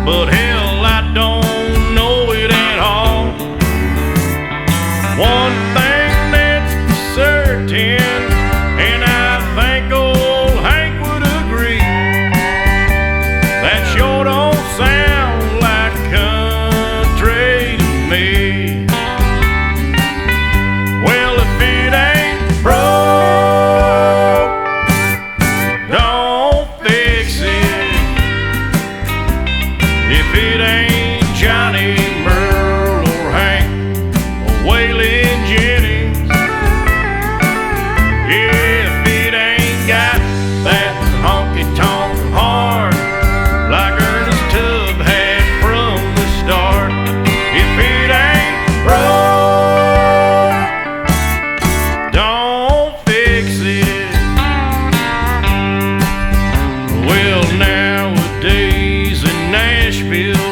but hell, I don't know it at all. One thing that's certain, and I think old Hank would agree, that sure don't sound like country to me. Well, if it ain't broke, don't fix it. If it ain't